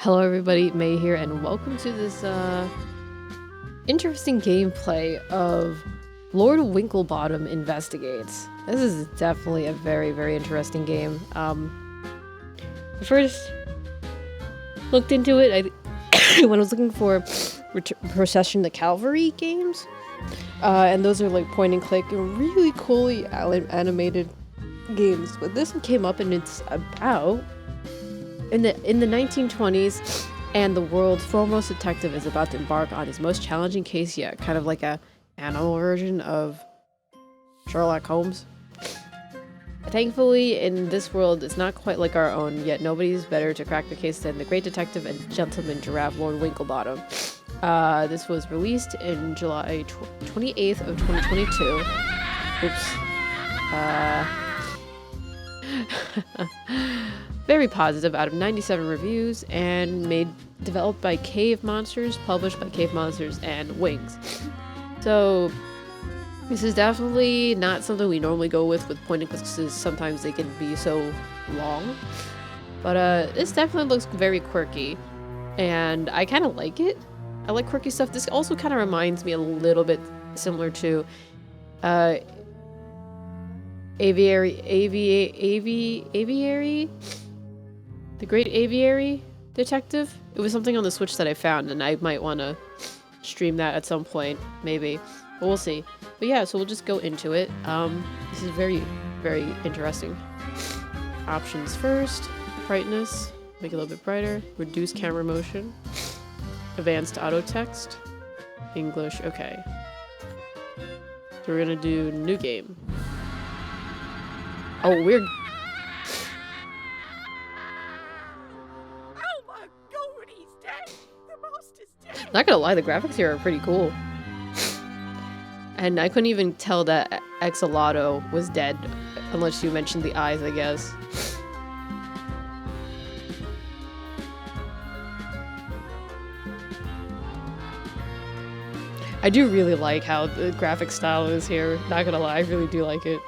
Hello everybody, May here, and welcome to this interesting gameplay of Lord Winklebottom Investigates. This is definitely a very, very interesting game. I first looked into it when I was looking for Procession the Calvary games, and those are like point and click and really coolly animated games. But this one came up, and it's about in the 1920s, and the world's foremost detective is about to embark on his most challenging case yet, kind of like a animal version of Sherlock Holmes. Thankfully, in this world, it's not quite like our own, yet nobody's better to crack the case than the great detective and gentleman giraffe, Lord Winklebottom. This was released in July 28th of 2022. Oops. Very positive out of 97 reviews, and developed by Cave Monsters, published by Cave Monsters and Wings. So this is definitely not something we normally go with point and clicks, because sometimes they can be so long. But this definitely looks very quirky, and I kind of like it. I like quirky stuff. This also kind of reminds me a little bit similar to Aviary? The Great Aviary Detective? It was something on the Switch that I found, and I might want to stream that at some point, maybe. But we'll see. But yeah, so we'll just go into it. This is very, very interesting. Options first. Brightness. Make it a little bit brighter. Reduce camera motion. Advanced auto text. English. Okay. So we're gonna do new game. Oh, weird. Not gonna lie, the graphics here are pretty cool. And I couldn't even tell that Axolotl was dead, unless you mentioned the eyes, I guess. I do really like how the graphic style is here, not gonna lie, I really do like it.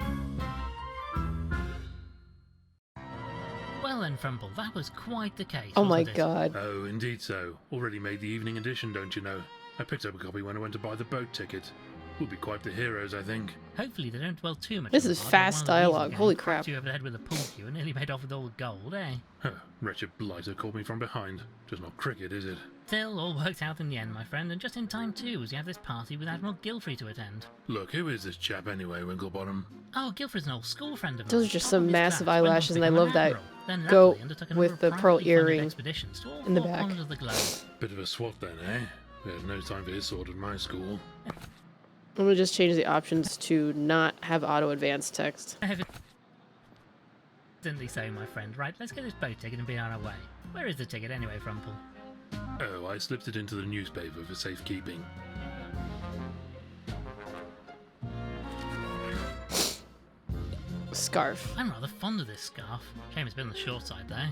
Frumple, that was quite the case. Oh my god. Oh, indeed so. Already made the evening edition, don't you know? I picked up a copy when I went to buy the boat ticket. We'll be quite the heroes, I think. Hopefully they don't dwell too much. This is fast dialogue. Holy crap. You over the head with a pool cue and nearly made off with all the gold, eh? Huh, wretched blighter called me from behind. Just not cricket, is it? Still, all worked out in the end, my friend, and just in time too, as you have this party with Admiral Gilfrey to attend. Look, who is this chap anyway, Winklebottom? Oh, Gilfrey's an old school friend of mine. Those are just some massive eyelashes, and I love that goat with the pearl earring in the back. Bit of a swat then, eh? We had no time for his sort at my school. I'm gonna just change the options to not have auto advanced text. Evidently so, my friend. Right, let's get this boat ticket and be on our way. Where is the ticket anyway, Frumple? Oh, I slipped it into the newspaper for safekeeping. Scarf. I'm rather fond of this scarf. Shame it's been on the short side though.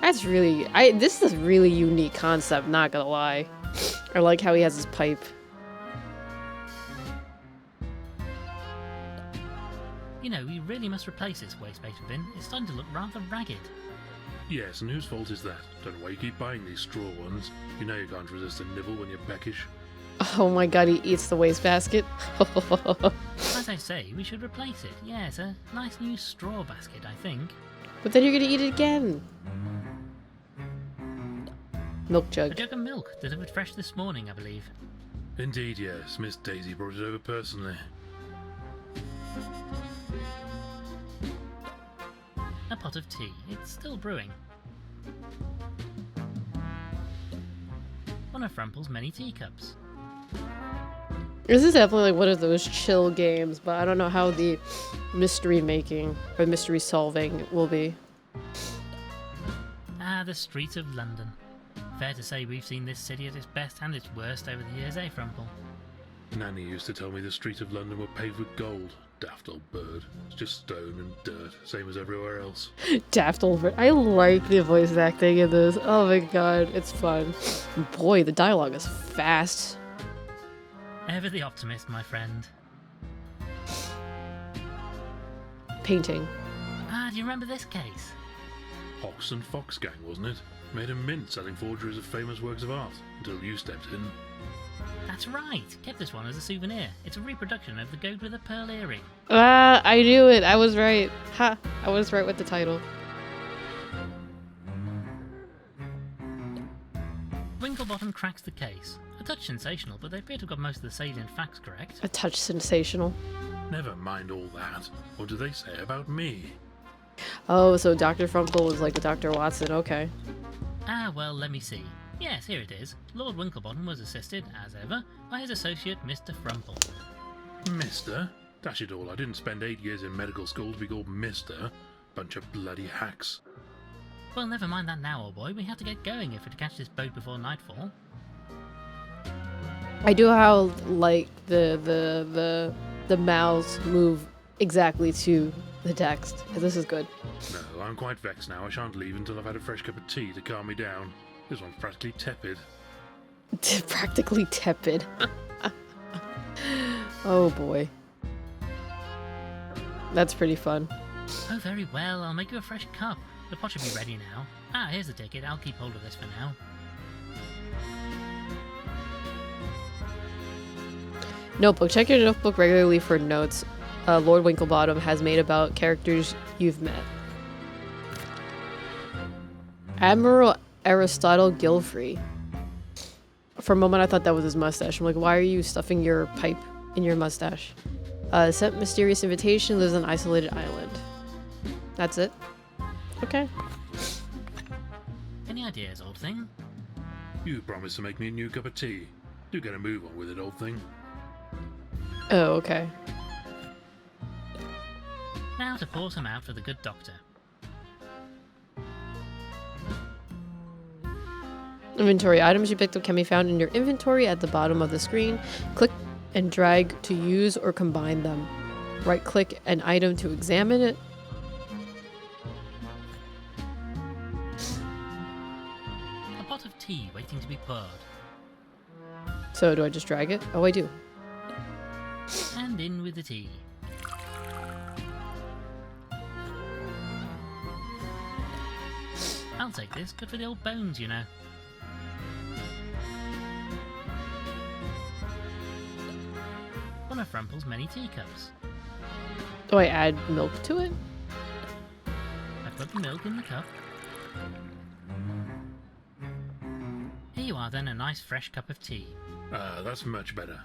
That's really... this is a really unique concept, not gonna lie. I like how he has his pipe. You know, we really must replace this waste-based bin. It's starting to look rather ragged. Yes, and whose fault is that? Don't know why you keep buying these straw ones. You know you can't resist a nibble when you're peckish. Oh my god, he eats the wastebasket. As I say, we should replace it. Yeah, it's a nice new straw basket, I think. But then you're gonna eat it again. Milk A jug. jug of milk, delivered fresh this morning, I believe. Indeed, yes. Miss Daisy brought it over personally. A pot of tea. It's still brewing. One of Frumple's many teacups. This is definitely like one of those chill games, but I don't know how the mystery making or mystery solving will be. Ah, the streets of London. Fair to say we've seen this city at its best and its worst over the years, eh, Frumple? Nanny used to tell me the streets of London were paved with gold. Daft old bird. It's just stone and dirt, same as everywhere else. Daft old bird. I like the voice acting in this. Oh my god, it's fun. Boy, the dialogue is fast. Ever the optimist, my friend. Painting. Ah, do you remember this case? Fox and Fox gang, wasn't it? Made a mint selling forgeries of famous works of art, until you stepped in. That's right. Kept this one as a souvenir. It's a reproduction of the goat with a pearl earring. I knew it. I was right. Ha! I was right with the title. Winklebottom cracks the case. A touch sensational, but they appear to have got most of the salient facts correct. A touch sensational. Never mind all that. What do they say about me? Oh, so Dr. Frumple was like Dr. Watson. Okay. Ah, well, let me see. Yes, here it is. Lord Winklebottom was assisted, as ever, by his associate, Mr. Frumple. Mister? Dash it all, I didn't spend 8 years in medical school to be called Mister. Bunch of bloody hacks. Well, never mind that now, old boy. We have to get going if we're to catch this boat before nightfall. I do how like the mouths move exactly to the text. This is good. No, I'm quite vexed now. I shan't leave until I've had a fresh cup of tea to calm me down. This one's practically tepid. Practically tepid. Oh boy. That's pretty fun. Oh, very well. I'll make you a fresh cup. The pot should be ready now. Ah, here's the ticket. I'll keep hold of this for now. Notebook. Check your notebook regularly for notes Lord Winklebottom has made about characters you've met. Admiral Aristotle Gilfrey. For a moment I thought that was his mustache. I'm like, why are you stuffing your pipe in your mustache? Sent mysterious invitation, lives on an isolated island. That's it? Okay. Any ideas, old thing? You promised to make me a new cup of tea. Do get a move on with it, old thing. Oh, okay. Now to pour some out for the good doctor. Inventory. Items you picked up can be found in your inventory at the bottom of the screen. Click and drag to use or combine them. Right-click an item to examine it. A pot of tea waiting to be poured. So do I just drag it? Oh, I do. And in with the tea. I'll take this. Good for the old bones, you know. One of Frumple's many teacups. Do I add milk to it? I've put the milk in the cup. Here you are then, a nice fresh cup of tea. Ah, that's much better.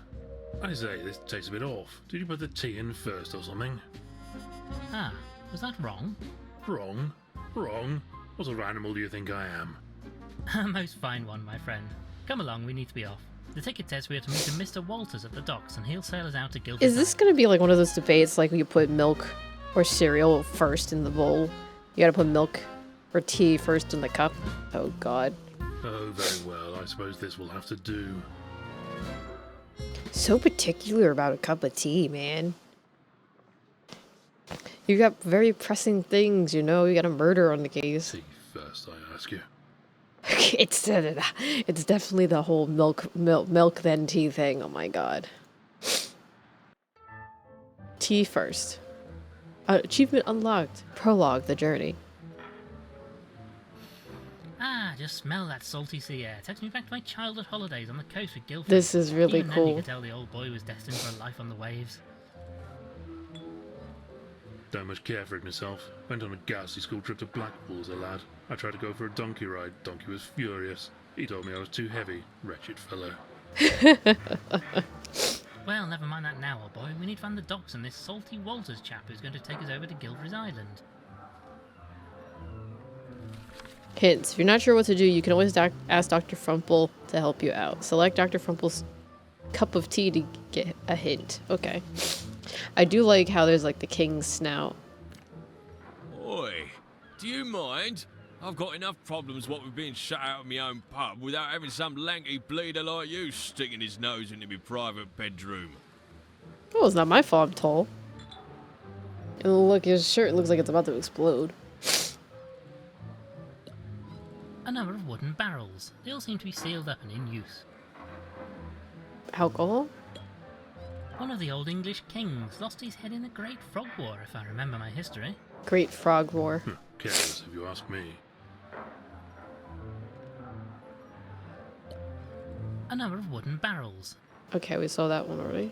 I say, this tastes a bit off. Did you put the tea in first or something? Ah, was that wrong? Wrong? Wrong? What sort of animal do you think I am? A most fine one, my friend. Come along, we need to be off. The ticket says we are to meet a Mr. Walters at the docks, and he'll sail us out to Guildford. Is this gonna be like one of those debates like when you put milk or cereal first in the bowl? You gotta put milk or tea first in the cup? Oh god. Oh, very well. I suppose this will have to do. So particular about a cup of tea, man. You got very pressing things, you know? You got a murder on the case. Tea first, I ask you. It's definitely the whole milk then tea thing. Oh my god. Tea first. Achievement unlocked. Prologue the journey. Ah, just smell that salty sea air. Takes me back to my childhood holidays on the coast with Guildford. This is really Even then you cool. could tell the old boy was destined for a life on the waves. Don't much care for it myself. Went on a ghastly school trip to Blackpool as a lad. I tried to go for a donkey ride. Donkey was furious. He told me I was too heavy. Wretched fellow. Well, never mind that now, old boy. We need to find the docks and this salty Walters chap who's going to take us over to Guildford Island. Hints. If you're not sure what to do, you can always ask Dr. Frumple to help you out. Select Dr. Frumple's cup of tea to get a hint. Okay. I do like how there's like the king's snout. Oi, do you mind? I've got enough problems what with being shut out of my own pub without having some lanky bleeder like you sticking his nose into my private bedroom. Oh, it's not my fault I'm tall. And look, his shirt looks like it's about to explode. A number of wooden barrels. They all seem to be sealed up and in use. Alcohol? One of the old English kings lost his head in the Great Frog War, if I remember my history. Great Frog War. Careless, if you ask me. A number of wooden barrels. Okay, we saw that one already.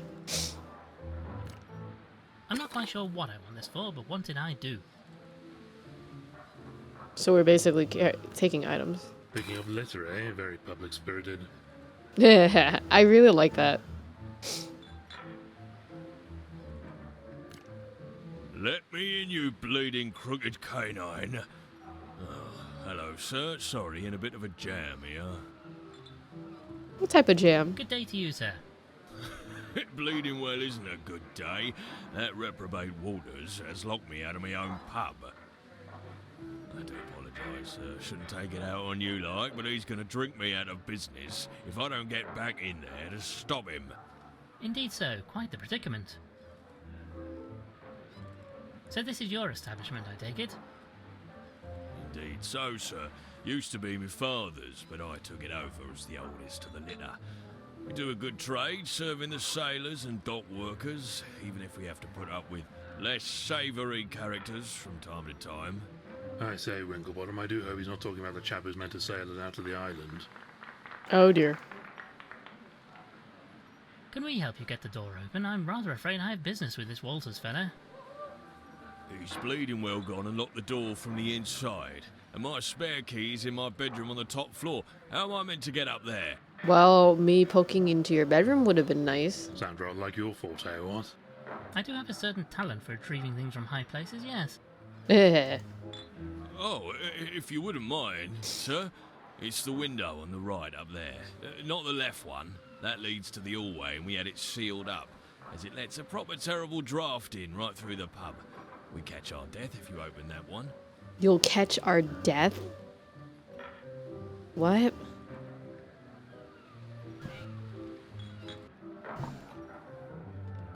I'm not quite sure what I want this for, but want it I do. So we're basically taking items. Picking up litter, eh? Very public-spirited. Yeah, I really like that. Let me in, you bleeding crooked canine. Oh, hello, sir. Sorry, in a bit of a jam here. What type of jam? Good day to you, sir. It bleeding well isn't a good day. That reprobate Walters has locked me out of my own pub. I do apologise, sir. Shouldn't take it out on you like, but he's going to drink me out of business if I don't get back in there to stop him. Indeed so, quite the predicament. So this is your establishment, I take it? Indeed so, sir. Used to be my father's, but I took it over as the oldest of the litter. We do a good trade, serving the sailors and dock workers, even if we have to put up with less savoury characters from time to time. I say, Winklebottom, I do hope he's not talking about the chap who's meant to sail us out to the island. Oh dear. Can we help you get the door open? I'm rather afraid I have business with this Walters fella. He's bleeding well gone and locked the door from the inside. And my spare key is in my bedroom on the top floor. How am I meant to get up there? Well, me poking into your bedroom would have been nice. Sounds rather like your forte, what? I do have a certain talent for retrieving things from high places, yes. Oh, if you wouldn't mind, sir. It's the window on the right up there. Not the left one. That leads to the hallway and we had it sealed up, as it lets a proper terrible draught in right through the pub. We catch our death if you open that one. You'll catch our death? What?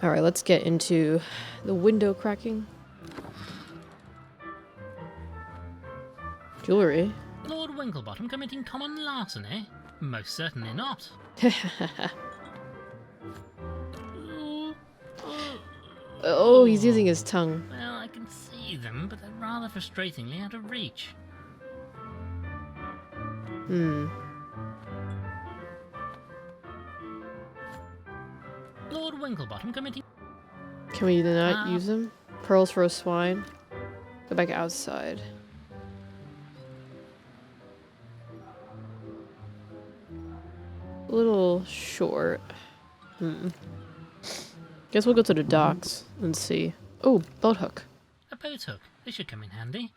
Alright, let's get into the window cracking. Jewelry. Lord Winklebottom committing common larceny? Most certainly not. Oh, he's using his tongue. Well, I can see them, but they're rather frustratingly out of reach. Lord Winklebottom committing... Can we not use them? Pearls for a swine. Go back outside. A little short. Guess we'll go to the docks and see. Oh, boat hook. A boat hook. This should come in handy.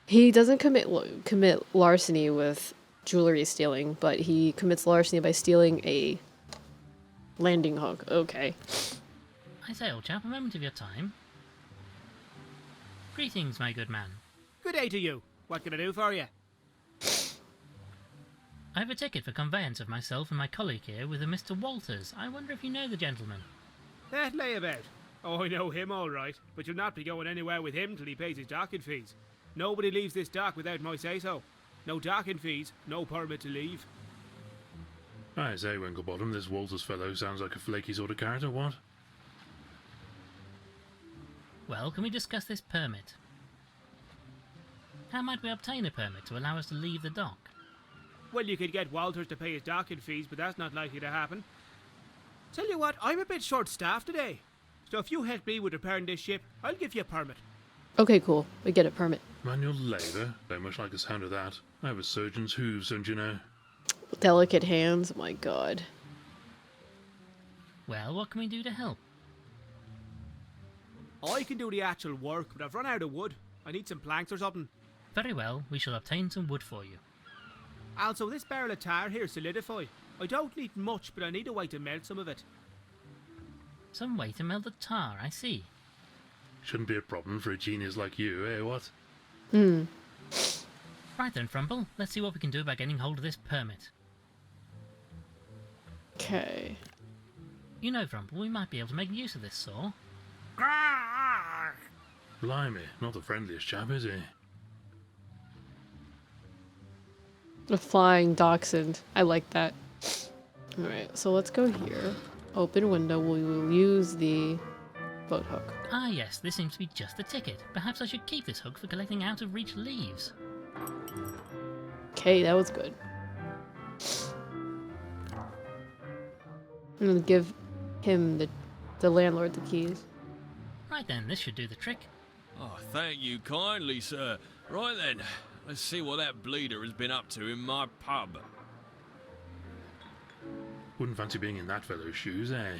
He doesn't commit larceny with jewelry stealing, but he commits larceny by stealing a landing hook. Okay. I say, old chap, a moment of your time. Greetings, my good man. Good day to you. What can I do for you? I have a ticket for conveyance of myself and my colleague here with a Mr. Walters. I wonder if you know the gentleman. That layabout. Oh, I know him all right, but you'll not be going anywhere with him till he pays his docking fees. Nobody leaves this dock without my say-so. No docking fees, no permit to leave. I say, Winklebottom, this Walters fellow sounds like a flaky sort of character, what? Well, can we discuss this permit? How might we obtain a permit to allow us to leave the dock? Well, you could get Walters to pay his docking fees, but that's not likely to happen. Tell you what, I'm a bit short-staffed today. So if you help me with repairing this ship, I'll give you a permit. Okay, cool. We get a permit. Manual labour? Don't much like the sound of that. I have a surgeon's hooves, don't you know? Delicate hands. Oh my god. Well, what can we do to help? I can do the actual work, but I've run out of wood. I need some planks or something. Very well, we shall obtain some wood for you. Also, this barrel of tar here solidify. I don't need much, but I need a way to melt some of it. Some way to melt the tar, I see. Shouldn't be a problem for a genius like you, eh, what? Right then, Frumple, let's see what we can do about getting hold of this permit. Okay. You know, Frumple, we might be able to make use of this saw. Blimey, not the friendliest chap, is he? A flying dachshund. I like that. Alright, so let's go here. Open window. We will use the boat hook. Ah yes, this seems to be just the ticket. Perhaps I should keep this hook for collecting out-of-reach leaves. Okay, that was good. And give him the landlord the keys. Right then, this should do the trick. Oh, thank you kindly, sir. Right then, let's see what that bleeder has been up to in my pub. Wouldn't fancy being in that fellow's shoes, eh?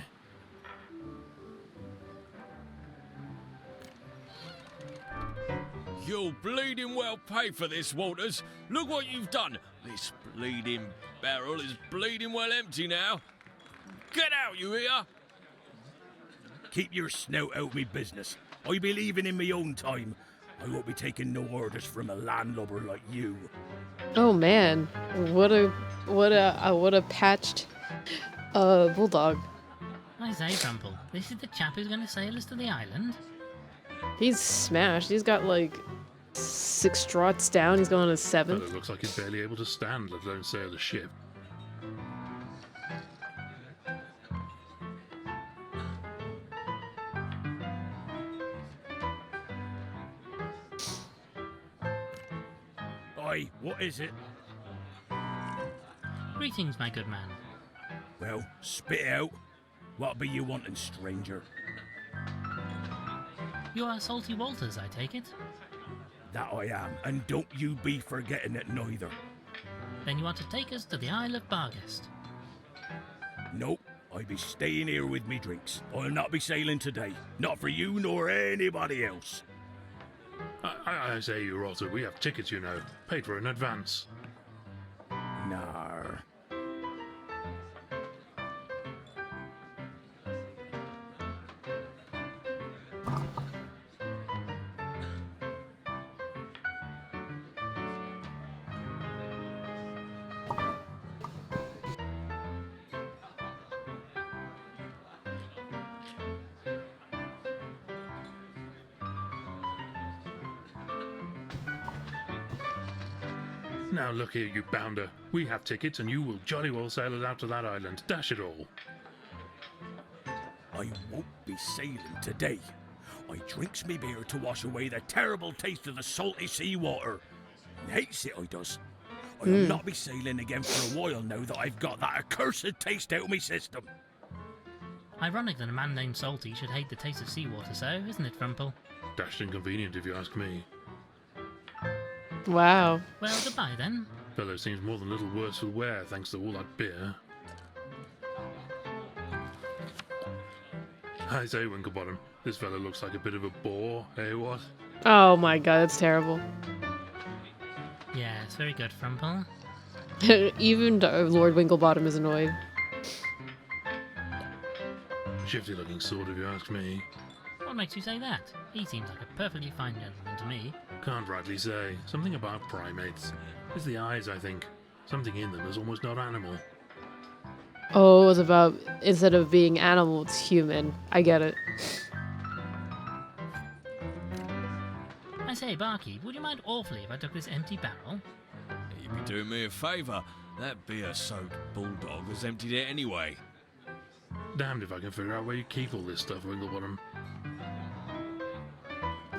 You'll bleeding well pay for this, Walters. Look what you've done. This bleeding barrel is bleeding well empty now. Get out, you hear? Keep your snout out me business. I be leaving in me own time. I won't be taking no orders from a landlubber like you. Oh man, what a patched bulldog. I say, Frumple, this is the chap who's going to sail us to the island? He's smashed. He's got like 6 draughts down. He's going on his 7th. Fellow looks like he's barely able to stand, let alone sail the ship. Aye, what is it? Greetings, my good man. Well, spit it out. What be you wanting, stranger? You are Salty Walters, I take it? That I am, and don't you be forgetting it neither. Then you want to take us to the Isle of Barghest. Nope, I be staying here with me drinks. I'll not be sailing today. Not for you nor anybody else. I say, you rotter, we have tickets, you know. Paid for in advance. Nar. Now look here, you bounder. We have tickets and you will jolly well sail us out to that island. Dash it all. I won't be sailing today. I drinks me beer to wash away the terrible taste of the salty sea water. And hates it, I does. I'll not be sailing again for a while now that I've got that accursed taste out of me system. Ironic that a man named Salty should hate the taste of seawater so, isn't it, Frumple? Dashed inconvenient if you ask me. Wow. Well, goodbye then. Fellow seems more than a little worse for wear thanks to all that beer. I say, Winklebottom, this fellow looks like a bit of a bore, eh what? Oh my god, that's terrible. Yes, very good, Frumple. Even Lord Winklebottom is annoyed. Shifty looking sort if you ask me. What makes you say that? He seems like a perfectly fine gentleman to me. Can't rightly say. Something about primates. It's the eyes, I think. Something in them is almost not animal. Oh, it was about, instead of being animal, it's human. I get it. I say, barkeep, would you mind awfully if I took this empty barrel? You'd be doing me a favour. That beer-soaked bulldog has emptied it anyway. Damned if I can figure out where you keep all this stuff, Winklebottom.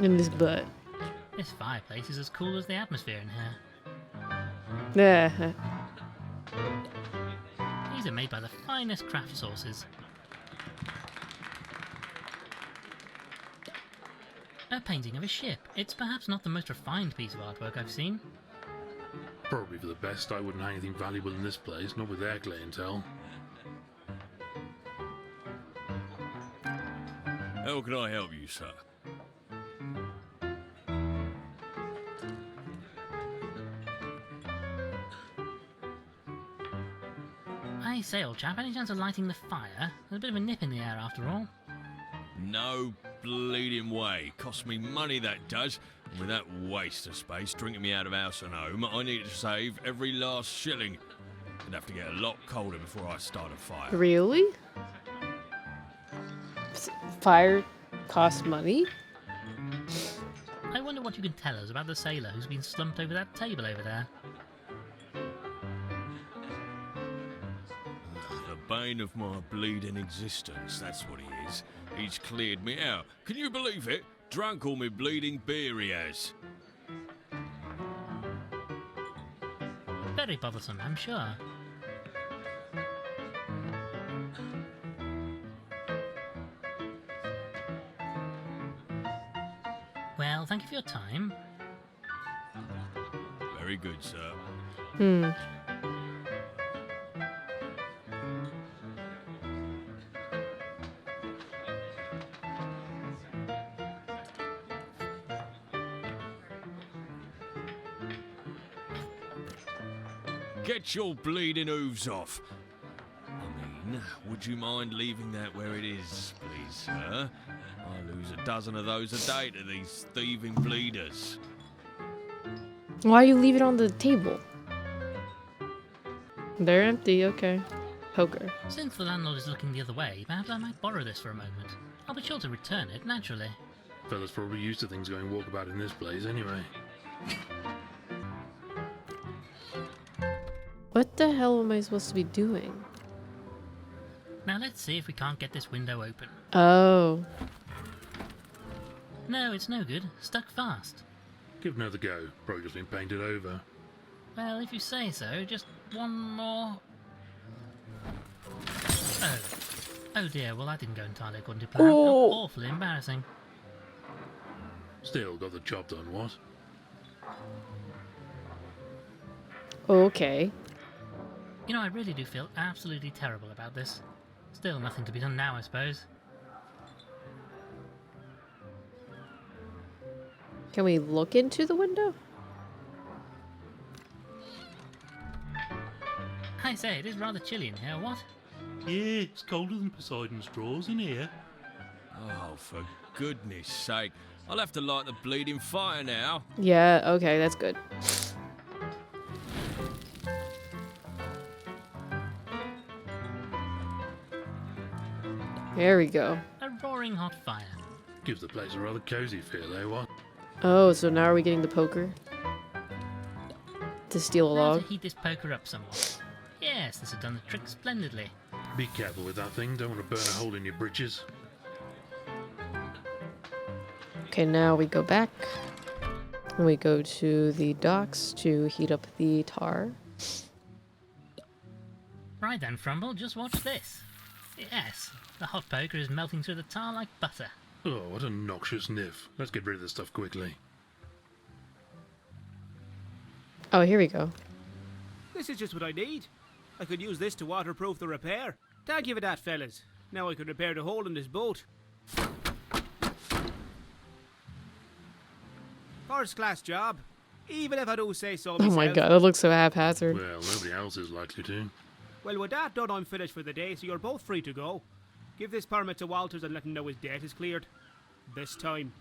In his butt. This fireplace is as cool as the atmosphere in here. Yeah. These are made by the finest craft sauces. A painting of a ship. It's perhaps not the most refined piece of artwork I've seen. Probably for the best. I wouldn't have anything valuable in this place, not with their clientele. How can I help you, sir? I say, old chap, any chance of lighting the fire? There's a bit of a nip in the air after all. No bleeding way. Cost me money, that does. And with that waste of space drinking me out of house and home, I need to save every last shilling. I'd have to get a lot colder before I start a fire. Really? Fire costs money? I wonder what you can tell us about the sailor who's been slumped over that table over there. The bane of my bleeding existence, that's what he is. He's cleared me out. Can you believe it? Drunk all my bleeding beer he has. Very bothersome, I'm sure. Well, thank you for your time. Very good, sir. Hmm. Get your bleeding hooves off. I mean, would you mind leaving that where it is, please, sir? I lose a dozen of those a day to these thieving bleeders. Why you leave it on the table? They're empty, okay. Poker. Since the landlord is looking the other way, perhaps I might borrow this for a moment. I'll be sure to return it, naturally. Fella's probably used to things going walkabout in this place anyway. What the hell am I supposed to be doing? Now let's see if we can't get this window open. Oh. No, it's no good. Stuck fast. Give another go. Probably just been painted over. Well, if you say so, just one more... Oh. Oh dear, well that didn't go entirely according to plan. Oh. Awfully embarrassing. Still got the job done, what? Okay. You know, I really do feel absolutely terrible about this. Still nothing to be done now, I suppose. Can we look into the window? I say, it is rather chilly in here, what? Yeah, it's colder than Poseidon's drawers in here. Oh, for goodness sake. I'll have to light the bleeding fire now. Yeah, okay, that's good. There we go. A roaring hot fire. Gives the place a rather cosy feel, eh, what? Oh, so now are we getting the poker? To steal a Now log? to heat this poker up somewhat. Yes, this has done the trick splendidly. Be careful with that thing, don't want to burn a hole in your britches. Okay, now we go back. And we go to the docks to heat up the tar. Right then, Frumple, just watch this. Yes, the hot poker is melting through the tar like butter. Oh, what a noxious niff. Let's get rid of this stuff quickly. Oh, here we go. This is just what I need. I could use this to waterproof the repair. Thank you for that, fellas. Now I can repair the hole in this boat. First class job. Even if I do say so Oh myself. my god, that looks so haphazard. Well, nobody else is likely to. Well, with that done, I'm finished for the day, so you're both free to go. Give this permit to Walters and let him know his debt is cleared. This time.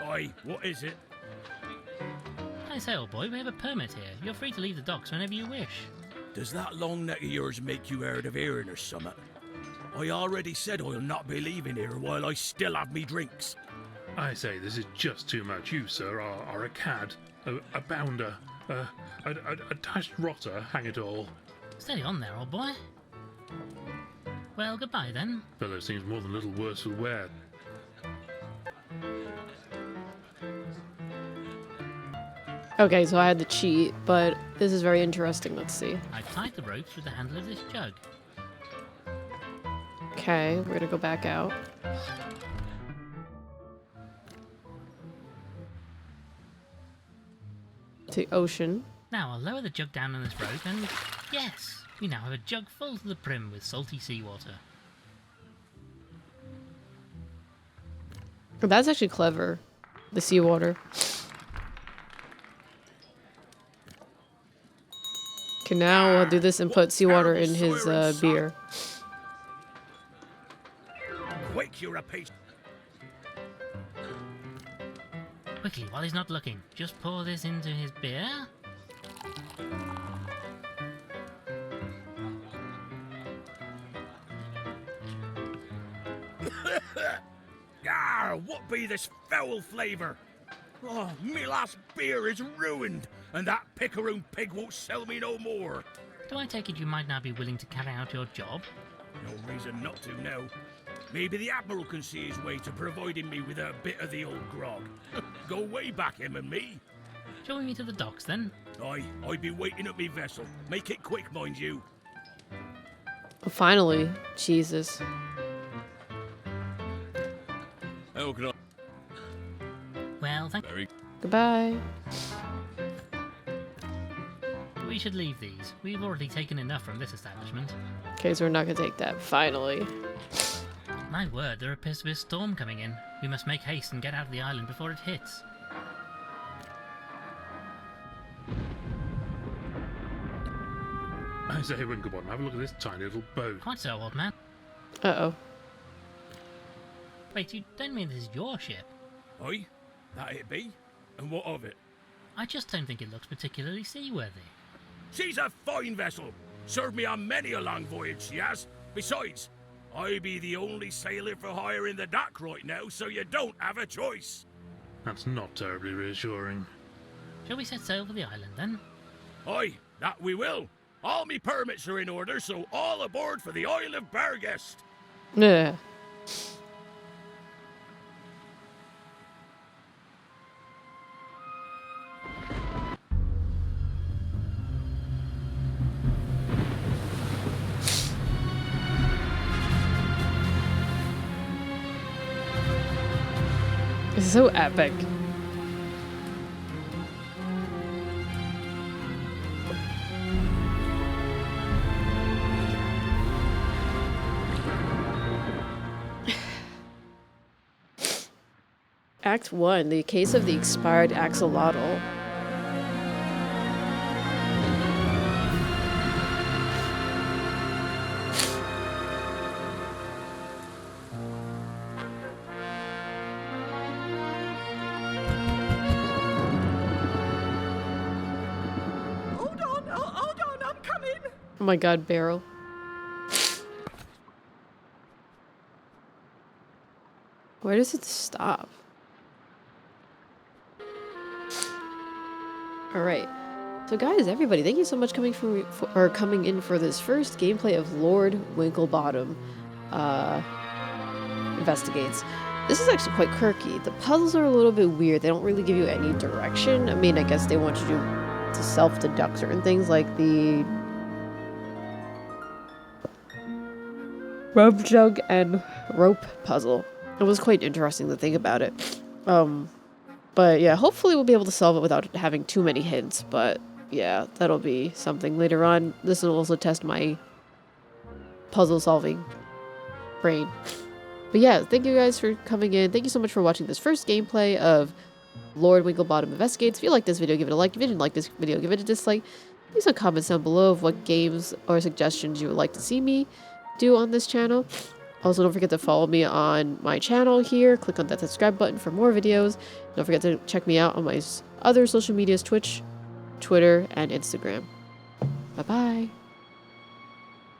Oi, what is it? I say, old boy, we have a permit here. You're free to leave the docks whenever you wish. Does that long neck of yours make you hard of hearing or something? I already said I'll not be leaving here while I still have me drinks. I say, this is just too much. You, sir, are a cad, a bounder, a dashed rotter, hang it all. Steady on there, old boy. Well, goodbye then. Fellow seems more than a little worse for wear. Okay, so I had to cheat, but this is very interesting. Let's see. I've tied the rope through the handle of this jug. Okay, we're gonna go back out. To the ocean. Now I'll lower the jug down on this rope and... yes! We now have a jug full to the brim with salty seawater. Oh, that's actually clever. The seawater. Okay, now we'll do this and put seawater in his beer. Quick, you're a piece. Quickly, while he's not looking, just pour this into his beer. Ah, what be this foul flavour? Oh, me last beer is ruined, and that picaroon pig won't sell me no more. Do I take it you might now be willing to carry out your job? No reason not to now. Maybe the Admiral can see his way to providing me with a bit of the old grog. Go way back, him and me. Shall we meet at the docks then? Aye, I be waiting at me vessel. Make it quick, mind you. Oh, finally. Jesus. How can I... Well, Very... Goodbye. we should leave these. We've already taken enough from this establishment. Okay, so we're not gonna take that. Finally. My word, there appears to be a storm coming in. We must make haste and get out of the island before it hits. I say, Winklebottom, have a look at this tiny little boat. Quite so, old man. Uh-oh. Wait, you don't mean this is your ship? Aye, that it be? And what of it? I just don't think it looks particularly seaworthy. She's a fine vessel. Served me on many a long voyage, she has. Besides, I be the only sailor for hire in the dock right now, so you don't have a choice. That's not terribly reassuring. Shall we set sail for the island, then? Aye, that we will. All me permits are in order, so all aboard for the Isle of Barghest. Yeah. It's so epic. Act 1, the case of the expired axolotl. Hold on, I'm coming. Oh my god, Beryl. Where does it stop? Alright. So guys, everybody, thank you so much coming in for this first gameplay of Lord Winklebottom Investigates. This is actually quite quirky. The puzzles are a little bit weird. They don't really give you any direction. I mean, I guess they want you to self-deduct certain things like the rope jug and rope puzzle. It was quite interesting to think about it. But yeah, hopefully we'll be able to solve it without having too many hints. But yeah, that'll be something later on. This will also test my puzzle solving brain. But yeah, thank you guys for coming in. Thank you so much for watching this first gameplay of Lord Winklebottom Investigates. If you like this video, give it a like. If you didn't like this video, give it a dislike. Leave some comments down below of what games or suggestions you would like to see me do on this channel. Also, don't forget to follow me on my channel here. Click on that subscribe button for more videos. Don't forget to check me out on my other social medias, Twitch, Twitter, and Instagram. Bye-bye.